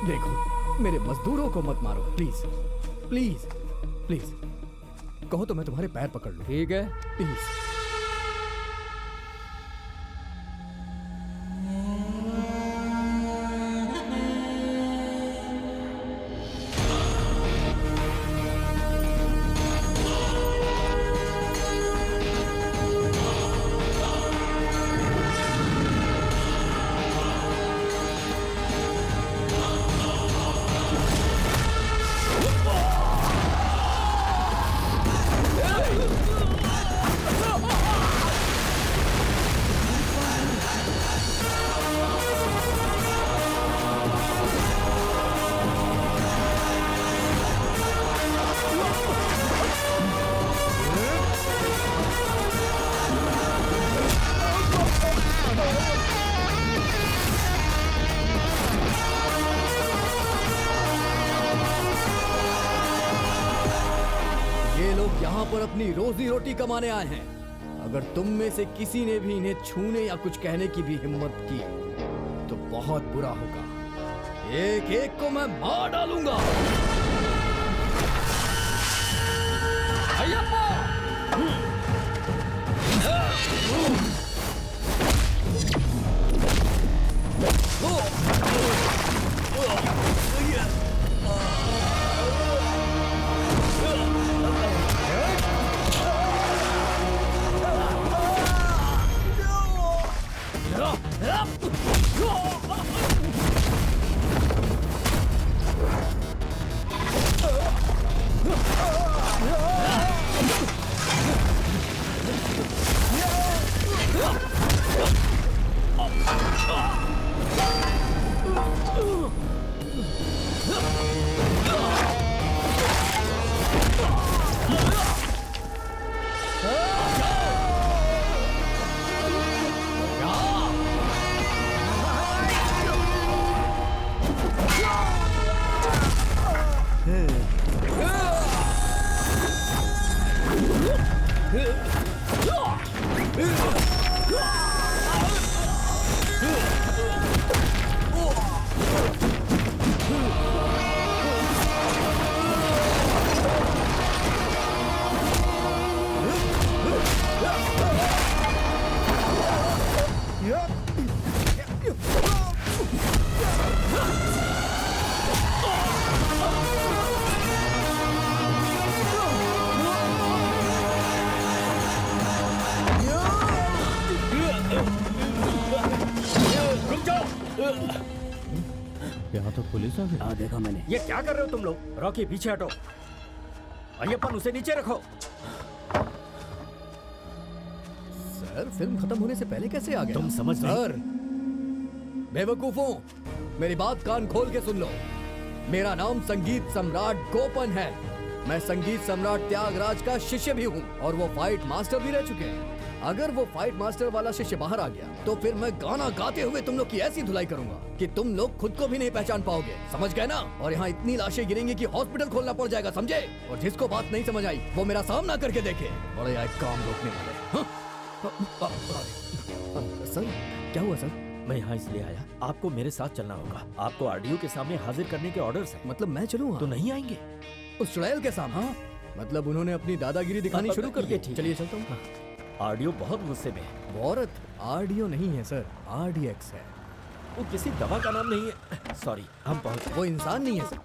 देखो, मेरे मजदूरों को मत मारो, प्लीज प्लीज प्लीज। कहो तो मैं तुम्हारे पैर पकड़ लूं। ठीक है, प्लीज। यहाँ पर अपनी रोजी रोटी कमाने आए हैं। अगर तुम में से किसी ने भी इन्हें छूने या कुछ कहने की भी हिम्मत की तो बहुत बुरा होगा। एक एक को मैं मार डालूंगा। अय्यप्पा! यहाँ तो पुलिस आ गई। हाँ देखा मैंने। ये क्या कर रहे हो तुम लोग? रॉकी पीछे हटो। अय्यप्पन उसे नीचे रखो। सर, फिल्म खत्म होने से पहले कैसे आ गए? तुम समझ नहीं। सर, बेवकूफों, मेरी बात कान खोल के सुन लो। मेरा नाम संगीत सम्राट गोपन है। मैं संगीत सम्राट त्यागराज का शिष्य भी हूँ और वो फाइट मास्टर भी रह चुके हैं। अगर वो फाइट मास्टर वाला शिष्य बाहर आ गया तो फिर मैं गाना गाते हुए तुम लोग की ऐसी धुलाई करूंगा कि तुम लोग खुद को भी नहीं पहचान पाओगे। समझ गए ना? और यहाँ इतनी लाशें गिरेंगी कि हॉस्पिटल खोलना पड़ जाएगा, समझे? और जिसको बात नहीं समझ आई वो मेरा सामना करके देखे। बड़े आए काम रोकने वाले। सर, क्या हुआ सर? मैं यहाँ इसलिए आया, आपको मेरे साथ चलना होगा। आपको आरडीओ के सामने हाजिर करने के ऑर्डर्स हैं। मतलब मैं चलूँ? तो नहीं आएंगे। उस चुड़ैल के सामने? हाँ, मतलब उन्होंने अपनी दादागिरी दिखानी शुरू कर दी। चलिए चलता हूँ। आरडीओ बहुत गुस्से में है। वो औरत आरडीओ नहीं है सर, आरडीएक्स है। वो किसी दवा का नाम नहीं है। सॉरी, हम पहुंच। वो इंसान नहीं है सर।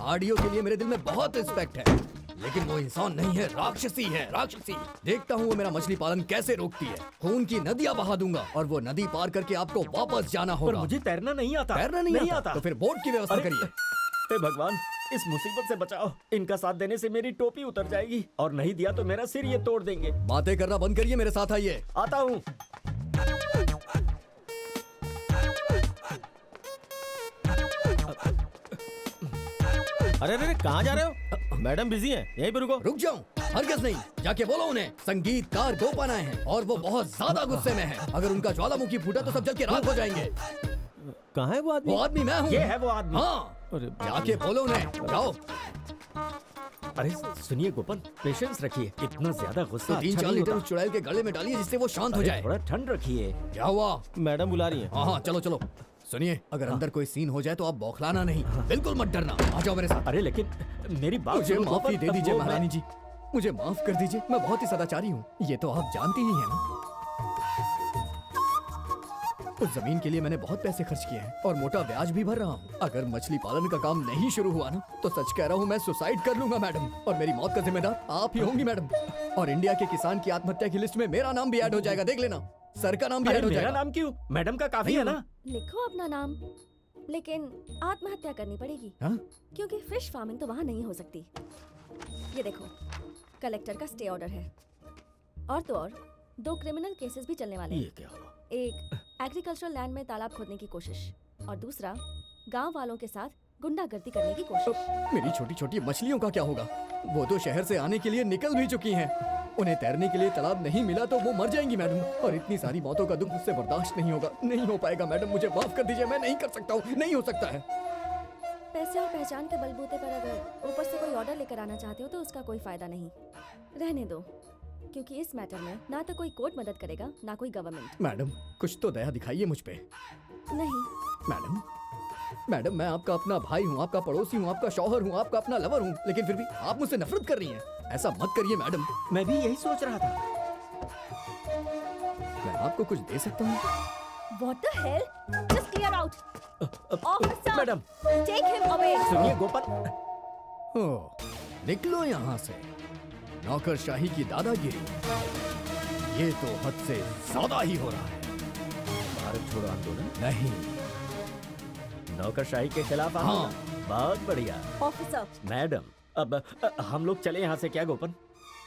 आरडीओ के लिए मेरे दिल में बहुत रिस्पेक्ट है, लेकिन वो इंसान नहीं है, राक्षसी है, राक्षसी। देखता हूँ वो मेरा मछली पालन कैसे रोकती है। खून की नदियाँ बहा दूंगा और वो नदी पार करके आपको वापस जाना होगा। पर मुझे तैरना नहीं आता। तैरना नहीं आता? तो फिर बोट की व्यवस्था करिए। हे भगवान, इस मुसीबत से बचाओ। इनका साथ देने से मेरी टोपी उतर जाएगी और नहीं दिया तो मेरा सिर ये तोड़ देंगे। बातें करना बंद करिए, मेरे साथ आइए। आता हूँ। अरे अरे, कहाँ जा रहे हो? मैडम बिजी हैं, यहीं पे रुको। रुक जाऊं? हरगिज़ नहीं, जाके बोलो उन्हें संगीतकार गोपन आए हैं और वो बहुत ज्यादा गुस्से में हैं। अगर उनका ज्वालामुखी फूटा तो सब जल के राख हो जाएंगे। कहाँ है वो आदमी? वो आदमी मैं हूँ। ये है वो आदमी। हाँ, अरे जाके बोलो उन्हें, जाओ। अरे सुनिए गोपन, पेशेंस रखिए। इतना ज्यादा गुस्सा तो 3-4 अच्छा नहीं लीटर होता। उस चुड़ैल के गले में डालिए जिससे वो शांत हो अरे जाए। थोड़ा ठंड रखिए। क्या हुआ? मैडम बुला रही हैं। हाँ हाँ, चलो चलो। सुनिए, अगर अंदर कोई सीन हो जाए तो आप बौखलाना नहीं, बिल्कुल मत डरना। आ जाओ मेरे साथ। अरे लेकिन मेरी बात मुझे सुनो, माफी गोपन, दे दीजिए वो मैं- महारानी जी, मुझे माफ कर दीजिए। मैं बहुत ही सदाचारी हूँ, ये तो आप जानती ही हैं ना। उस जमीन के लिए मैंने बहुत पैसे खर्च किए हैं और मोटा ब्याज भी भर रहा हूँ। अगर मछली पालन का काम नहीं शुरू हुआ ना तो सच कह रहा हूँ मैं सुसाइड कर लूंगा मैडम, और मेरी मौत का जिम्मेदार आप ही होंगी मैडम। और इंडिया के किसान की आत्महत्या की लिस्ट में मेरा नाम भी ऐड हो जाएगा, देख लेना। सर का नाम भी अरे ऐड हो मेरा जाएगा। नाम क्यों? मैडम का काफी है ना। लिखो अपना नाम, लेकिन आत्महत्या करनी पड़ेगी, हाँ? क्योंकि फिश फार्मिंग तो वहाँ नहीं हो सकती। ये देखो, कलेक्टर का स्टे ऑर्डर है, और तो और 2 क्रिमिनल केसेस भी चलने वाले हैं। ये क्या हुआ? एक एग्रीकल्चरल लैंड में तालाब खोदने की कोशिश, और दूसरा गांव वालों के साथ गुंडागर्दी करने की कोशिश। मेरी छोटी छोटी मछलियों का क्या होगा? वो तो शहर से आने के लिए निकल भी चुकी हैं। उन्हें तैरने के लिए तालाब नहीं मिला तो वो मर जाएंगी मैडम, और इतनी सारी मौतों का दुख मुझसे बर्दाश्त नहीं होगा। नहीं हो पाएगा मैडम, मुझे माफ कर दीजिए, मैं नहीं कर सकता हूँ, नहीं हो सकता है। पैसे और पहचान के बलबूते पर अगर ऊपर से कोई ऑर्डर लेकर आना चाहते हो तो उसका कोई फायदा नहीं। रहने दो, क्योंकि इस मैटर में ना तो कोई कोर्ट मदद करेगा ना कोई गवर्नमेंट। मैडम कुछ तो दया दिखाइए मुझ पे। नहीं, मैडम मैं आपका अपना भाई हूँ, आपका पड़ोसी हूँ, आपका शौहर हूँ, आपका अपना लवर हूँ, लेकिन फिर भी आप मुझसे नफरत कर रही हैं। ऐसा मत करिए मैडम। मैं भी यही सोच रहा था। मैं आपको कुछ दे सकता हूँ? What the hell? Just clear out. Officer, madam take him away. सुनिए गोपन, ओह, निकलो यहाँ से। नौकरशाही की दादागिरी, ये तो हद से ज्यादा ही हो रहा है। भारत छोड़ो आंदोलन नहीं, नौकरशाही के खिलाफ हाँ। आंदोलन। बहुत बढ़िया। Officer, मैडम अब हम लोग चले यहाँ से क्या गोपन?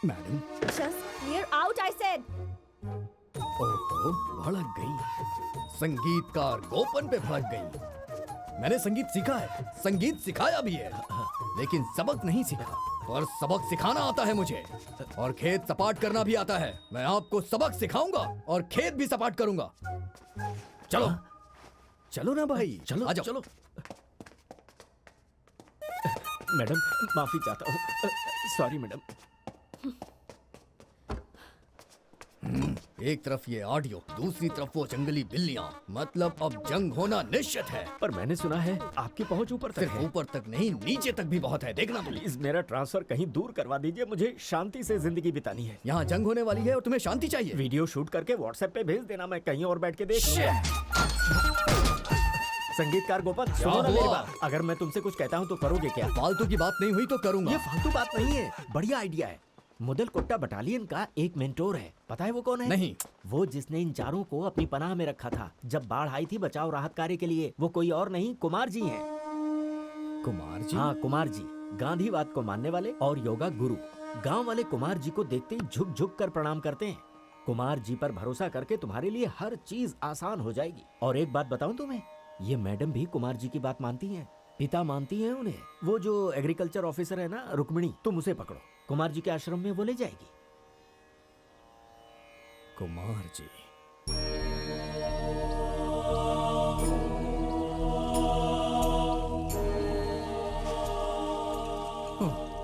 Madam. just clear out, I said. ओहो, भड़क गई। संगीतकार गोपन पे भड़क गई। मैंने संगीत सीखा है, संगीत सिखाया भी है, लेकिन सबक नहीं सीखा। और सबक सिखाना आता है मुझे, और खेत सपाट करना भी आता है। मैं आपको सबक सिखाऊंगा और खेत भी सपाट करूंगा। चलो चलो ना भाई, चलो आ जाओ। चलो। मैडम माफी चाहता हूँ, सॉरी मैडम। एक तरफ ये ऑडियो, दूसरी तरफ वो जंगली बिल्लियां। मतलब अब जंग होना निश्चित है। पर मैंने सुना है आपकी पहुंच ऊपर तक सिर्फ है। ऊपर तक नहीं, नीचे तक भी बहुत है, देखना तुम। प्लीज मेरा ट्रांसफर कहीं दूर करवा दीजिए, मुझे शांति से जिंदगी बितानी है। यहाँ जंग होने वाली है और तुम्हें शांति चाहिए। वीडियो शूट करके व्हाट्सएप पे भेज देना, मैं कहीं और बैठ के देख लूंगा। संगीतकार गोपन सुनो ना हुआ? मेरी बात। अगर मैं तुमसे कुछ कहता हूँ तो करोगे क्या? फालतू की बात नहीं हुई तो करूंगा। ये फालतू बात नहीं है, बढ़िया आइडिया है। मुदल कोट्टा बटालियन का एक मेंटोर है, पता है वो कौन है? नहीं। वो जिसने इन चारों को अपनी पनाह में रखा था जब बाढ़ आई थी बचाव राहत कार्य के लिए। वो कोई और नहीं, कुमार जी हैं। कुमार जी? हाँ कुमार जी, गांधीवाद को मानने वाले और योगा गुरु। गांव वाले कुमार जी को देखते ही झुक झुक कर प्रणाम करते हैं। कुमार जी पर भरोसा करके तुम्हारे लिए हर चीज आसान हो जाएगी। और एक बात बताऊं तुम्हें, ये मैडम भी कुमार जी की बात मानती हैं, पिता मानती हैं उन्हें। वो जो एग्रीकल्चर ऑफिसर है ना रुक्मिणी, तुम उसे पकड़ो, कुमार जी के आश्रम में वो ले जाएगी। कुमार जी।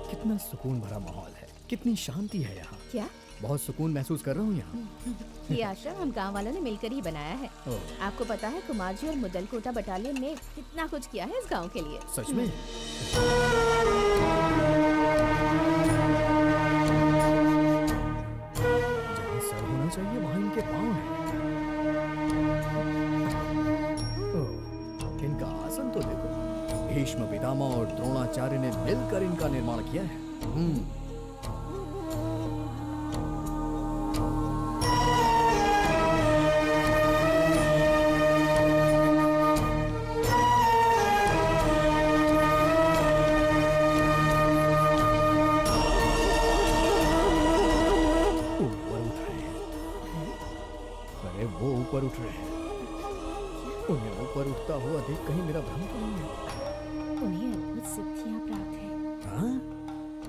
कितना सुकून भरा माहौल है, कितनी शांति है यहाँ। क्या? बहुत सुकून महसूस कर रहा हूँ यहाँ। ये आश्रम हम गांव वालों ने मिलकर ही बनाया है। ओह, आपको पता है कुमार जी और मुदल कोटा बटालियन ने कितना कुछ किया है इस गांव के लिए। सच में? जहाँ सर होना चाहिए वहाँ इनके पाँव हैं। ओह, इनका आसन तो देखो। भीष्म पितामह और द्रोणाचार्य ने मिलकर इनका निर्माण किया है। ऊपर उठ रहे हैं। अरे वो ऊपर उठ रहे हैं। उन्हें ऊपर उठता हुआ देख कहीं मेरा भ्रम तो नहीं है? उन्हें अद्भुत सिद्धियां प्राप्त है। हाँ?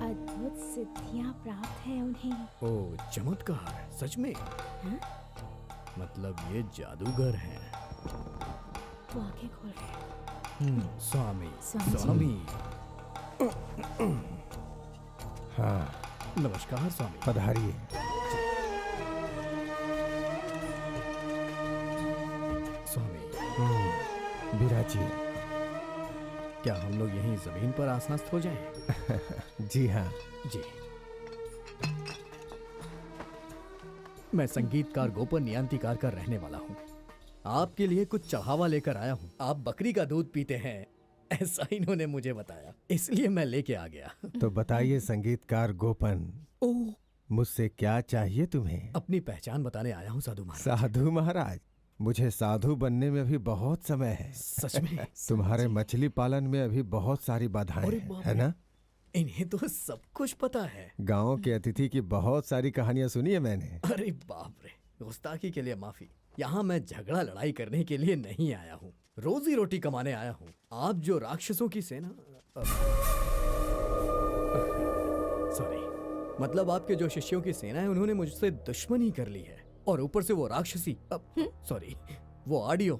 अद्भुत सिद्धियां प्राप्त है उन्हें। ओ चमत्कार, सच में? हाँ? मतलब ये जादूगर हैं। वो आंखें खोल रहे हैं। स्वामी। स्वामी। स्वामी। हाँ, नमस्कार स्वामी। पधारिए। स्वामी, पहुंचिए। क्या हम लोग यहीं जमीन पर आसनस्थ हो जाएं? जी हाँ। जी। मैं संगीतकार गोपन नियंतिकार का रहने वाला हूँ। आपके लिए कुछ चढ़ावा लेकर आया हूँ। आप बकरी का दूध पीते हैं, ऐसा इन्होंने मुझे बताया, इसलिए मैं लेके आ गया। तो बताइए संगीतकार गोपन, ओह, मुझसे क्या चाहिए तुम्हें? अपनी पहचान बताने आया हूँ साधु महाराज। साधु महाराज, मुझे साधु बनने में अभी बहुत समय है। सच में? तुम्हारे मछली पालन में अभी बहुत सारी बाधाएं अरे हैं, बाप है रे। ना? इन्हें तो सब कुछ पता है। गांव के अतिथि की बहुत सारी कहानियां सुनी है मैंने। अरे बाप रे, गुस्ताखी के लिए माफी। यहाँ मैं झगड़ा लड़ाई करने के लिए नहीं आया हूँ, रोजी रोटी कमाने आया हूँ। आप जो राक्षसों की सेना, सॉरी, मतलब आपके जो शिष्यों की सेना है, उन्होंने मुझसे दुश्मनी कर ली है। और ऊपर से वो राक्षसी, सॉरी, वो आडियो,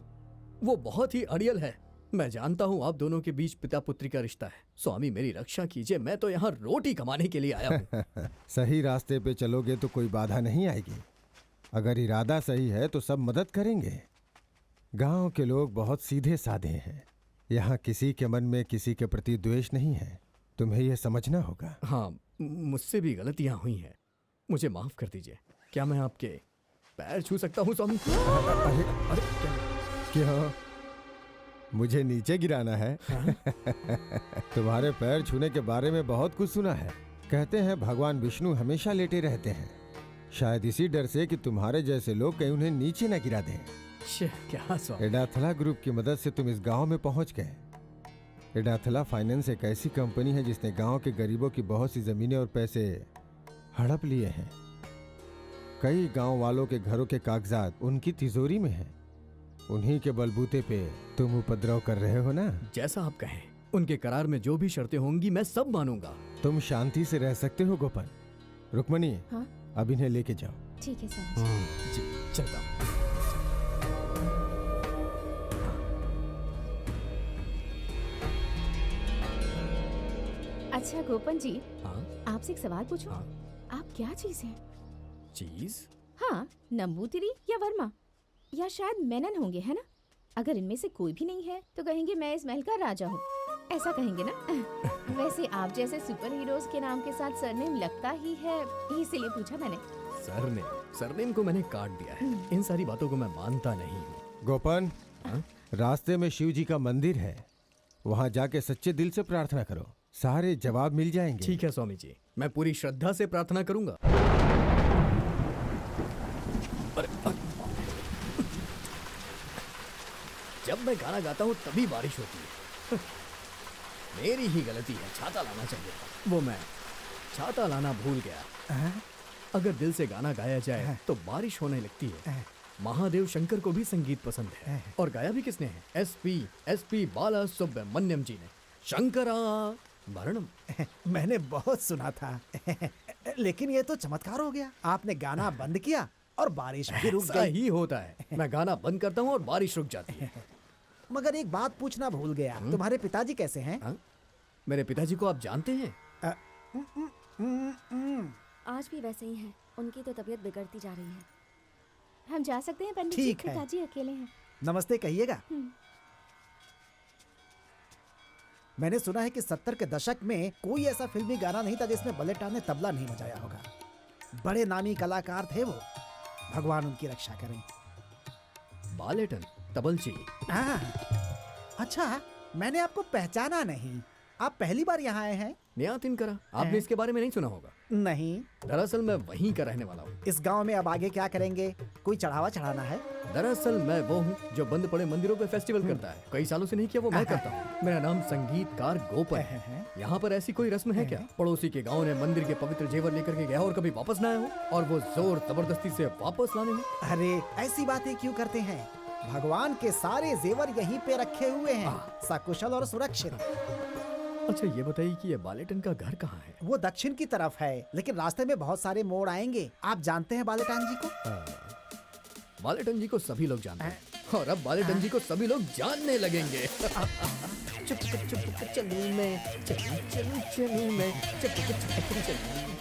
वो बहुत ही अड़ियल है। मैं जानता हूँ आप दोनों के बीच पिता पुत्री का रिश्ता है। स्वामी मेरी रक्षा कीजिए, मैं तो यहाँ रोटी कमाने के लिए आया हूँ। सही रास्ते पे चलोगे तो कोई बाधा नहीं आएगी। अगर इरादा सही है तो सब मदद करेंगे। गांव के लोग बहुत सीधे साधे हैं। यहाँ किसी के मन में किसी के प्रति द्वेष नहीं है, तुम्हें यह समझना होगा। हाँ, मुझसे भी गलतियाँ हुई हैं, मुझे माफ कर दीजिए। क्या मैं आपके पैर छू सकता हूँ स्वामी? अरे क्यों, मुझे नीचे गिराना है? तुम्हारे पैर छूने के बारे में बहुत कुछ सुना है। कहते हैं भगवान विष्णु हमेशा लेटे रहते हैं, शायद इसी डर से कि तुम्हारे जैसे लोग कहीं उन्हें नीचे न गिरा दें। क्या स्वामी? एडाथला ग्रुप की मदद से तुम इस गांव में पहुंच गए। एडाथला फाइनेंस एक ऐसी कंपनी है जिसने गांव के गरीबों की बहुत सी जमीनें और पैसे हड़प लिए हैं। कई गांव वालों के घरों के कागजात उनकी तिजोरी में हैं। उन्हीं के बलबूते पे तुम उपद्रव कर रहे हो ना? जैसा आप कहें, उनके करार में जो भी शर्तें होंगी मैं सब मानूंगा। तुम शांति से रह सकते हो गोपन। रुक्मणी, हाँ? अब इन्हें लेके जाओ। ठीक है स्वामी जी। जी, चलता हूँ। अच्छा गोपन जी, हाँ, आपसे एक सवाल पूछूं? हाँ। आप क्या चीज हैं? चीज? हाँ, नंबूतिरी या वर्मा या शायद मेनन होंगे, है ना? अगर इनमें से कोई भी नहीं है तो कहेंगे मैं इस महल का राजा हूँ, ऐसा कहेंगे ना? वैसे आप जैसे सुपर हीरोज के नाम के साथ सरनेम लगता ही है, इसीलिए पूछा मैंने। सरनेम को मैंने काट दिया है। इन सारी बातों को मैं मानता नहीं हूँ। गोपन, हाँ? रास्ते में शिव जी का मंदिर है, वहां जाके सच्चे दिल से प्रार्थना करो, सारे जवाब मिल जाएंगे। ठीक है स्वामी जी, मैं पूरी श्रद्धा से प्रार्थना करूंगा। जब मैं गाना गाता हूँ तभी बारिश होती है। मेरी ही गलती है, छाता लाना चाहिए था। वो मैं छाता लाना भूल गया। अगर दिल से गाना गाया जाए तो बारिश होने लगती है। महादेव शंकर को भी संगीत पसंद है, और गाया भी किसने है? एसपी बाला सुब्रमण्यम जी ने। शंकरा भरणम। मैंने बहुत सुना था। लेकिन ये तो चमत्कार हो गया, आपने गाना बंद किया और बारिश भी रुक ऐसा गई। ही होता है, मैं गाना बंद करता हूँ और बारिश रुक जाती है। मगर एक बात पूछना भूल गया, तुम्हारे पिताजी कैसे हैं? हाँ? मेरे पिताजी को आप जानते हैं? आज भी वैसे ही हैं। उनकी तो तबीयत बिगड़ती जा रही है। हम जा सकते हैं पंडित जी? ठीक है। पिताजी अकेले हैं। नमस्ते कहिएगा। मैंने सुना है कि 70 के दशक में कोई ऐसा फिल्मी गाना नहीं था जिसमें बलेटा ने तबला नहीं बजाया होगा। बड़े नामी कलाकार थे वो, भगवान उनकी रक्षा करें। बालेटन, तबलची। अच्छा, मैंने आपको पहचाना नहीं। आप पहली बार यहाँ आए हैं? नियातिन करा, आपने इसके बारे में नहीं सुना होगा। नहीं। दरअसल मैं वहीं का रहने वाला हूँ। इस गांव में अब आगे क्या करेंगे? कोई चढ़ावा चढ़ाना है? दरअसल मैं वो हूँ जो बंद पड़े मंदिरों पे फेस्टिवल करता है। कई सालों से नहीं किया, वो मैं करता हूँ। मेरा नाम संगीतकार गोपन है। यहाँ पर ऐसी कोई रस्म है क्या? पड़ोसी के गाँव ने मंदिर के पवित्र जेवर लेकर के गया और कभी वापस न आया हो, और वो जोर जबरदस्ती से वापस लाने में। अरे ऐसी बातें क्यों करते हैं? भगवान के सारे जेवर यहीं पे रखे हुए हैं, सकुशल और सुरक्षित। अच्छा ये बताइए कि ये बालेटन का घर कहाँ है? वो दक्षिण की तरफ है, लेकिन रास्ते में बहुत सारे मोड़ आएंगे। आप जानते हैं बालेटान जी को? बालेटन जी को सभी लोग जानते हैं, और अब बालेटन जी को सभी लोग जानने लगेंगे। चुप चुप चुप चलूं मैं, चलूं चलूं चलूं मैं, चुप चुप चुप चलूं